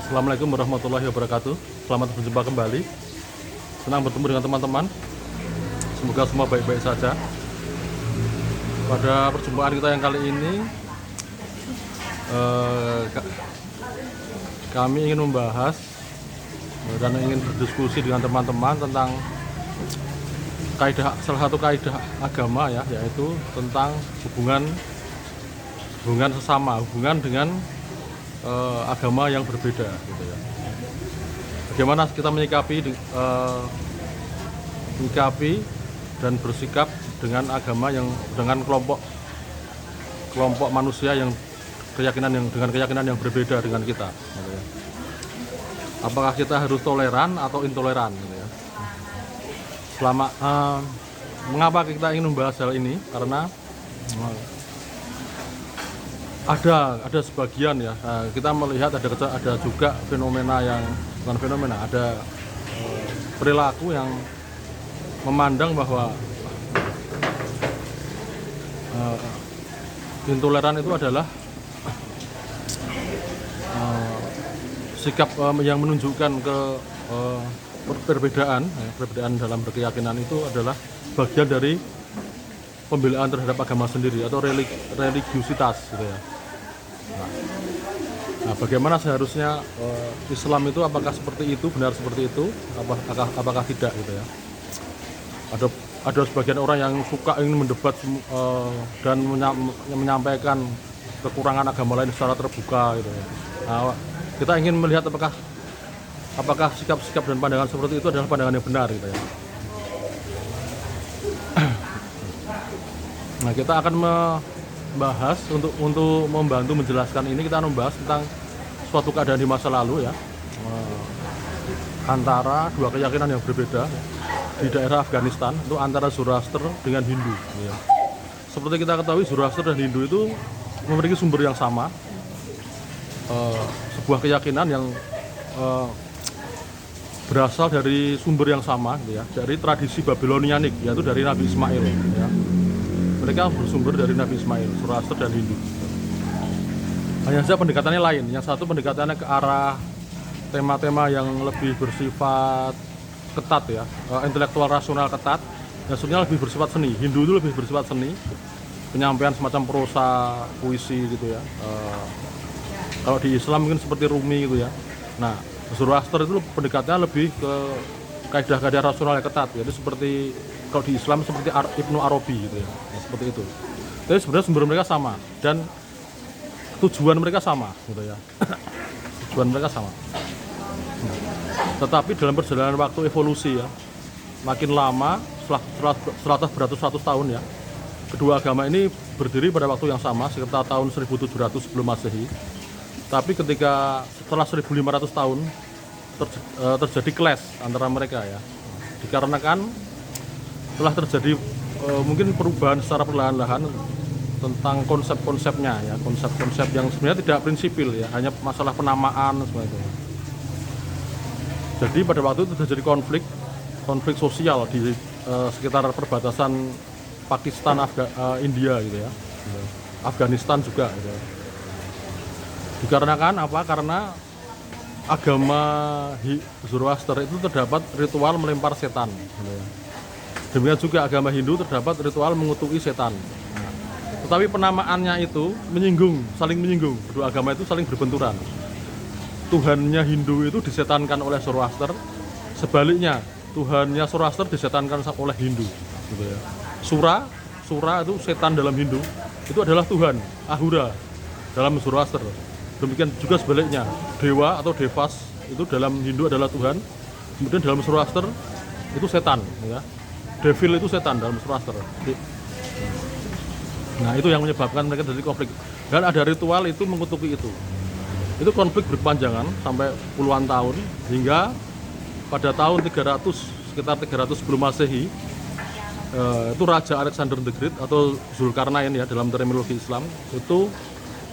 Assalamualaikum warahmatullahi wabarakatuh. Selamat berjumpa kembali. Senang bertemu dengan teman-teman. Semoga semua baik-baik saja. Pada perjumpaan kita yang kali ini, kami ingin membahas dan ingin berdiskusi dengan teman-teman tentang salah satu kaidah agama ya, yaitu tentang hubungan sesama, hubungan dengan agama yang berbeda gitu ya. Bagaimana kita menyikapi dan bersikap dengan agama dengan kelompok manusia yang dengan keyakinan yang berbeda dengan kita gitu ya. Apakah kita harus toleran atau intoleran gitu ya. Mengapa kita ingin membahas hal ini? Karena ada sebagian ya, kita melihat ada juga ada perilaku yang memandang bahwa intoleran itu adalah sikap yang menunjukkan perbedaan dalam berkeyakinan itu adalah bagian dari pembelaan terhadap agama sendiri atau religiusitas gitu ya. Nah, bagaimana seharusnya Islam itu, apakah seperti itu, benar seperti itu, apakah tidak gitu ya. Ada sebagian orang yang suka ingin mendebat dan menyampaikan kekurangan agama lain secara terbuka gitu ya. Nah, kita ingin melihat apakah sikap-sikap dan pandangan seperti itu adalah pandangan yang benar gitu ya. Nah, kita akan membahas untuk membantu menjelaskan ini, kita membahas tentang suatu keadaan di masa lalu ya, antara dua keyakinan yang berbeda di daerah Afghanistan, itu antara Zoroaster dengan Hindu ya. Seperti kita ketahui, Zoroaster dan Hindu itu memiliki sumber yang sama, sebuah keyakinan yang berasal dari sumber yang sama gitu ya, dari tradisi Babilonianik, yaitu dari Nabi Ismail ya. Mereka bersumber dari Nabi Ismail, Zoroaster dan Hindu. Hanya saja pendekatannya lain. Yang satu pendekatannya ke arah tema-tema yang lebih bersifat ketat ya, intelektual rasional ketat. Yang sebenarnya lebih bersifat seni. Hindu itu lebih bersifat seni, penyampaian semacam prosa, puisi gitu ya. Kalau di Islam mungkin seperti Rumi gitu ya. Nah, Zoroaster itu pendekatannya lebih ke kaidah-kaidah rasional yang ketat, yaitu seperti kalau di Islam seperti Ibnu Arabi gitu ya, seperti itu. Tapi sebenarnya sumber mereka sama dan tujuan mereka sama gitu ya. Tujuan mereka sama. Tetapi dalam perjalanan waktu evolusi ya, makin lama setelah beratus-ratus tahun ya, kedua agama ini berdiri pada waktu yang sama sekitar tahun 1700 sebelum Masehi. Tapi setelah 1500 tahun terjadi clash antara mereka ya, dikarenakan telah terjadi mungkin perubahan secara perlahan-lahan tentang konsep-konsepnya ya, konsep-konsep yang sebenarnya tidak prinsipil ya, hanya masalah penamaan seperti itu. Jadi pada waktu itu terjadi konflik sosial di sekitar perbatasan Pakistan, India gitu ya, Afghanistan juga gitu. Dikarenakan apa? Karena agama Zoroaster itu terdapat ritual melempar setan gitu ya. Demikian juga agama Hindu terdapat ritual mengutuki setan. Nah, tetapi penamaannya itu saling menyinggung. Kedua agama itu saling berbenturan. Tuhannya Hindu itu disetankan oleh Zoroaster. Sebaliknya, Tuhannya Zoroaster disetankan oleh Hindu. Gitu ya. Sura itu setan dalam Hindu. Itu adalah Tuhan, Ahura dalam Zoroaster. Demikian juga sebaliknya, dewa atau devas itu dalam Hindu adalah Tuhan. Kemudian dalam Zoroaster itu setan ya. Devil itu setan dalam Zoroaster. Nah, itu yang menyebabkan mereka terjadi konflik. Dan ada ritual itu mengutuki itu. Itu konflik berkepanjangan sampai puluhan tahun, hingga pada tahun 300, sekitar 300 sebelum Masehi, itu Raja Alexander the Great atau Zulkarnain ya dalam terminologi Islam, itu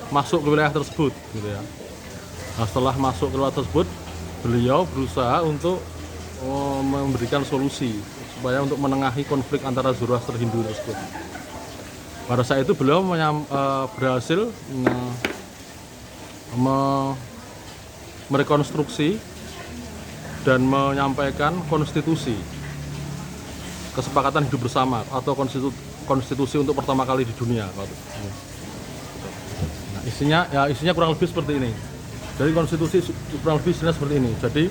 masuk ke wilayah tersebut gitu ya. Nah, setelah masuk ke wilayah tersebut, beliau berusaha untuk memberikan solusi supaya untuk menengahi konflik antara Zoroaster Hindu tersebut. Pada saat itu beliau berhasil merekonstruksi dan menyampaikan konstitusi kesepakatan hidup bersama atau konstitusi untuk pertama kali di dunia. Nah, isinya kurang lebih seperti ini. Jadi konstitusi kurang lebih isinya seperti ini. Jadi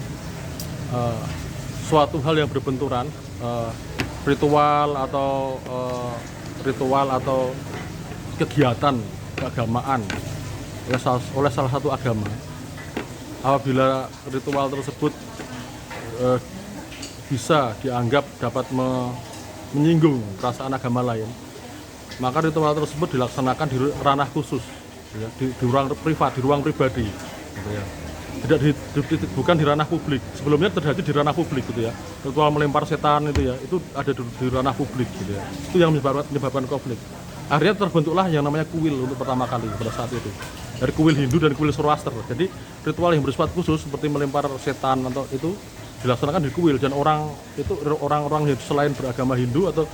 suatu hal yang berbenturan, ritual atau kegiatan keagamaan oleh salah satu agama, apabila ritual tersebut bisa dianggap dapat menyinggung perasaan agama lain, maka ritual tersebut dilaksanakan di ranah khusus, ya, di ruang privat, di ruang pribadi, gitu ya. Bukan di ranah publik. Sebelumnya terjadi di ranah publik, gitu ya. Ritual melempar setan itu ya, itu ada di ranah publik, gitu ya. Itu yang menyebabkan konflik. Akhirnya terbentuklah yang namanya kuil untuk pertama kali pada saat itu. Dari kuil Hindu dan kuil Zoroaster. Jadi ritual yang bersifat khusus seperti melempar setan atau itu dilaksanakan di kuil, dan orang-orang yang selain beragama Hindu atau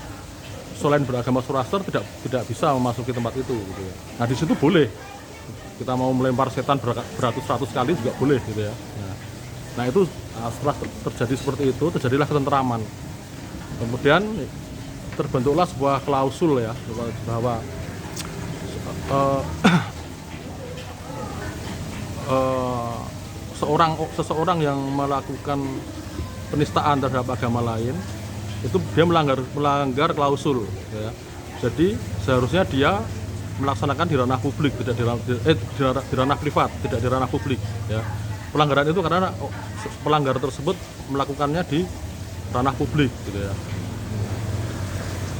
selain beragama Zoroaster tidak bisa memasuki tempat itu, gitu ya. Nah, di situ boleh kita mau melempar setan beratus-ratus kali juga boleh, gitu ya. Nah itu setelah terjadi seperti itu, terjadilah ketentraman. Kemudian terbentuklah sebuah klausul ya, bahwa seseorang yang melakukan penistaan terhadap agama lain itu dia melanggar klausul, ya. Jadi seharusnya dia melaksanakan di ranah publik, tidak di ranah privat, tidak di ranah publik, ya. Pelanggaran itu karena pelanggar tersebut melakukannya di ranah publik, gitu ya.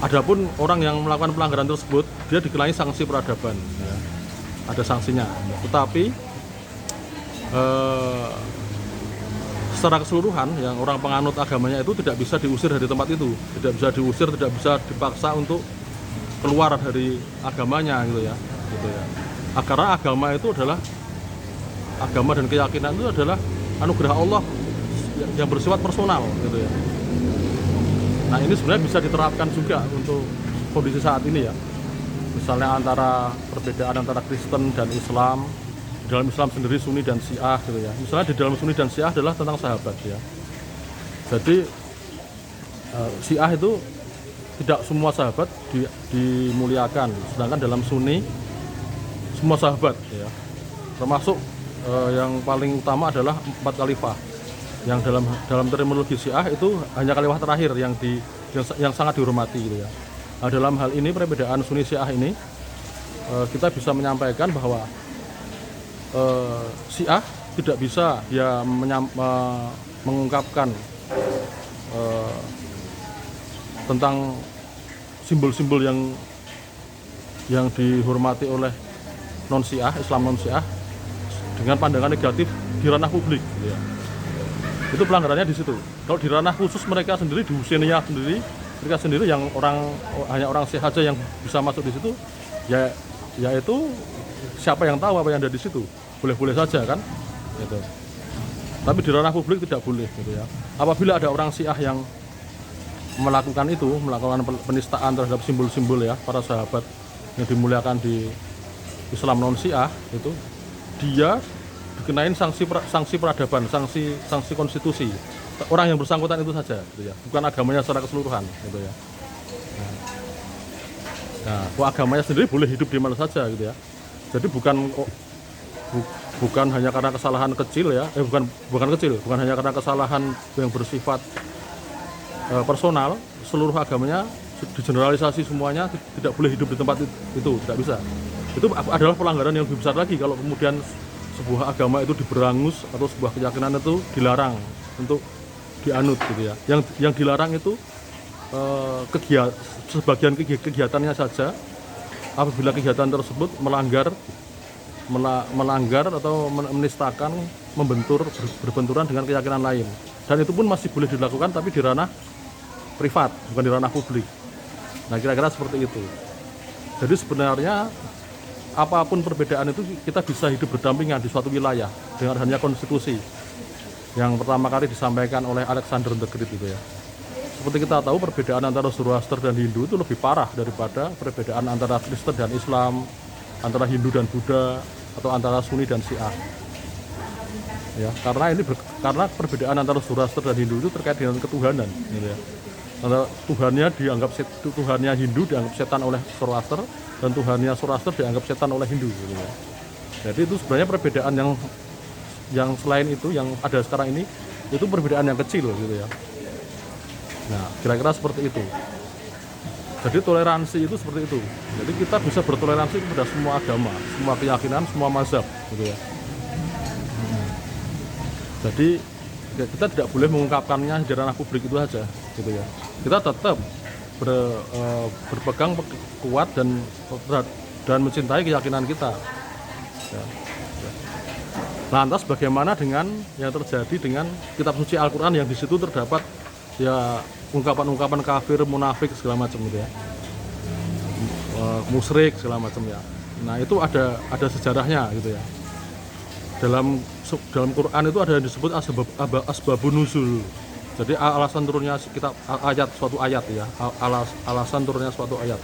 Adapun orang yang melakukan pelanggaran tersebut, dia dikenai sanksi peradaban, ya. Ada sanksinya. Tetapi secara keseluruhan, yang orang penganut agamanya itu tidak bisa diusir dari tempat itu, tidak bisa diusir, tidak bisa dipaksa untuk keluar dari agamanya, gitu ya. Karena agama itu adalah agama dan keyakinan itu adalah anugerah Allah yang bersifat personal, gitu ya. Nah ini sebenarnya bisa diterapkan juga untuk kondisi saat ini ya. Misalnya antara perbedaan antara Kristen dan Islam, dalam Islam sendiri Sunni dan Syiah, gitu ya. Misalnya di dalam Sunni dan Syiah adalah tentang sahabat, ya. Jadi Syiah itu tidak semua sahabat dimuliakan, sedangkan dalam Sunni semua sahabat, ya. Termasuk yang paling utama adalah 4 khalifah. Yang dalam terminologi Syiah itu hanya khalifah terakhir yang sangat dihormati, gitu ya. Nah, dalam hal ini perbedaan Sunni Syiah ini kita bisa menyampaikan bahwa Syiah tidak bisa dia mengungkapkan tentang simbol-simbol yang dihormati oleh non Syiah, Islam non Syiah dengan pandangan negatif di ranah publik, gitu ya. Itu pelanggarannya di situ. Kalau di ranah khusus mereka sendiri, di Husainiyah sendiri, mereka sendiri yang hanya orang Syiah saja yang bisa masuk di situ, ya itu siapa yang tahu apa yang ada di situ, boleh-boleh saja kan, gitu. Tapi di ranah publik tidak boleh, gitu ya. Apabila ada orang Syiah yang melakukan penistaan terhadap simbol-simbol, ya, para sahabat yang dimuliakan di Islam non Syiah, itu dia dikenain sanksi peradaban, sanksi konstitusi. Orang yang bersangkutan itu saja, gitu ya. Bukan agamanya secara keseluruhan, gitu ya. Nah, agamanya sendiri boleh hidup di mana saja, gitu ya. Jadi bukan hanya karena kesalahan kecil, ya. Bukan hanya karena kesalahan yang bersifat personal, seluruh agamanya digeneralisasi semuanya tidak boleh hidup di tempat itu, tidak bisa. Itu adalah pelanggaran yang lebih besar lagi kalau kemudian sebuah agama itu diberangus atau sebuah keyakinan itu dilarang untuk dianut, gitu ya. Yang dilarang itu sebagian kegiatannya saja, apabila kegiatan tersebut melanggar atau menistakan, berbenturan dengan keyakinan lain, dan itu pun masih boleh dilakukan tapi di ranah privat, bukan di ranah publik. Nah, kira-kira seperti itu. Jadi sebenarnya apapun perbedaan itu kita bisa hidup berdampingan di suatu wilayah dengan adanya konstitusi yang pertama kali disampaikan oleh Alexander the Great, gitu ya. Seperti kita tahu, perbedaan antara Zoroaster dan Hindu itu lebih parah daripada perbedaan antara Kristen dan Islam, antara Hindu dan Buddha, atau antara Sunni dan Syiah. ya, karena perbedaan antara Zoroaster dan Hindu itu terkait dengan ketuhanan gitu ya. Karena Tuhannya Hindu dianggap setan oleh Zoroaster, dan Tuhannya Zoroaster dianggap setan oleh Hindu gitu ya. Jadi itu sebenarnya perbedaan yang selain itu yang ada sekarang ini itu perbedaan yang kecil gitu ya. Nah, kira-kira seperti itu. Jadi toleransi itu seperti itu. Jadi kita bisa bertoleransi kepada semua agama, semua keyakinan, semua mazhab gitu ya. Jadi kita tidak boleh mengungkapkannya di ranah publik itu aja gitu ya. Kita tetap berpegang kuat dan mencintai keyakinan kita ya. Lantas bagaimana dengan yang terjadi dengan kitab suci Al-Quran yang di situ terdapat ya ungkapan-ungkapan kafir, munafik segala macam gitu ya, musyrik segala macam ya. Nah itu ada sejarahnya gitu ya. Dalam Quran itu ada yang disebut asbabun nuzul. Jadi alasan turunnya suatu ayat ya, alasan turunnya suatu ayat.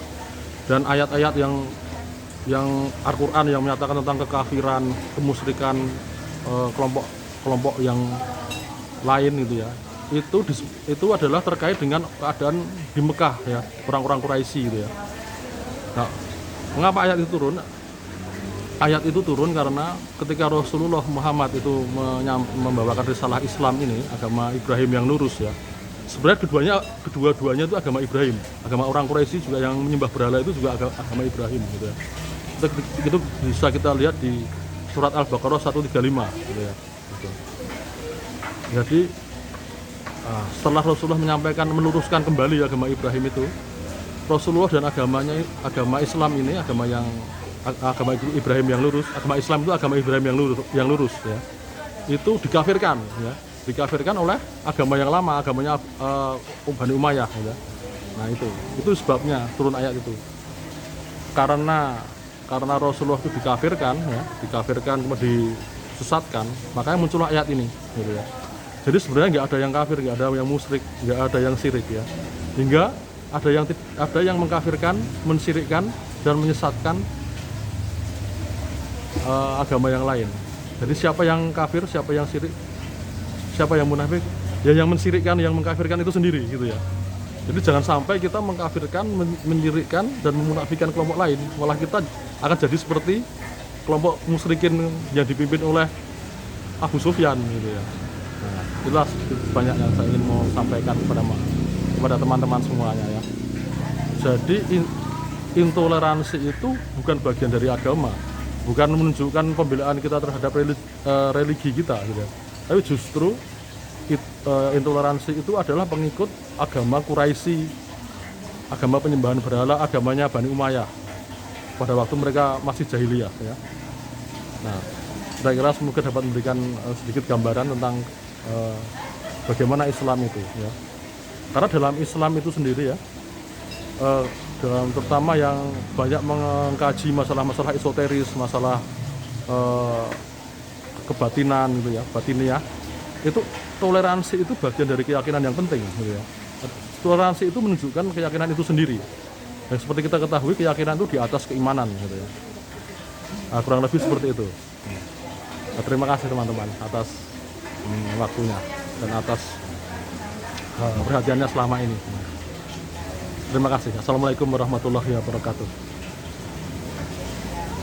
Dan ayat-ayat yang Al-Quran yang menyatakan tentang kekafiran, kemusyrikan kelompok yang lain gitu ya. Itu adalah terkait dengan keadaan di Mekah ya, orang-orang Quraisy gitu ya. Nah, mengapa ayat itu turun? Ayat itu turun karena ketika Rasulullah Muhammad itu membawakan risalah Islam ini, agama Ibrahim yang lurus ya. Sebenarnya kedua-duanya itu agama Ibrahim. Agama orang Quraisy juga yang menyembah berhala itu juga agama Ibrahim gitu ya. Itu bisa kita lihat di surat Al-Baqarah 135 gitu ya. Gitu. Jadi setelah Rasulullah meluruskan kembali agama Ibrahim itu, Rasulullah dan agama Islam ini agama Ibrahim yang lurus, agama Islam itu agama Ibrahim yang lurus ya. Itu dikafirkan oleh agama yang lama, agamanya Bani Umayyah ya. Nah itu sebabnya turun ayat itu. Karena Rasulullah itu dikafirkan kemudian disesatkan, makanya muncullah ayat ini gitu ya. Jadi sebenarnya nggak ada yang kafir, nggak ada yang musyrik, nggak ada yang syirik ya. Hingga ada yang mengkafirkan, mensyirikkan dan menyesatkan agama yang lain. Jadi siapa yang kafir, siapa yang syirik, siapa yang munafik, ya yang mensyirikkan, yang mengkafirkan itu sendiri gitu ya. Jadi jangan sampai kita mengkafirkan, menyirikkan dan memunafikan kelompok lain, malah kita akan jadi seperti kelompok musyrikin yang dipimpin oleh Abu Sufyan gitu ya. Nah, itulah banyak yang saya ingin mau sampaikan kepada teman-teman semuanya ya. Jadi intoleransi itu bukan bagian dari agama, bukan menunjukkan pembelaan kita terhadap religi kita gitu. Tapi justru intoleransi itu adalah pengikut agama Quraisy, agama penyembahan berhala, agamanya Bani Umayyah pada waktu mereka masih jahiliyah ya. Nah, saya kira semoga dapat memberikan sedikit gambaran tentang bagaimana Islam itu ya. Karena dalam Islam itu sendiri ya, terutama yang banyak mengkaji masalah-masalah esoteris, masalah kebatinan gitu ya, batiniah, itu toleransi itu bagian dari keyakinan yang penting gitu ya. Toleransi itu menunjukkan keyakinan itu sendiri. Dan seperti kita ketahui, keyakinan itu di atas keimanan gitu ya. Nah, kurang lebih seperti itu. Nah, terima kasih teman-teman atas waktunya dan atas perhatiannya selama ini. Terima kasih. Assalamualaikum warahmatullahi wabarakatuh.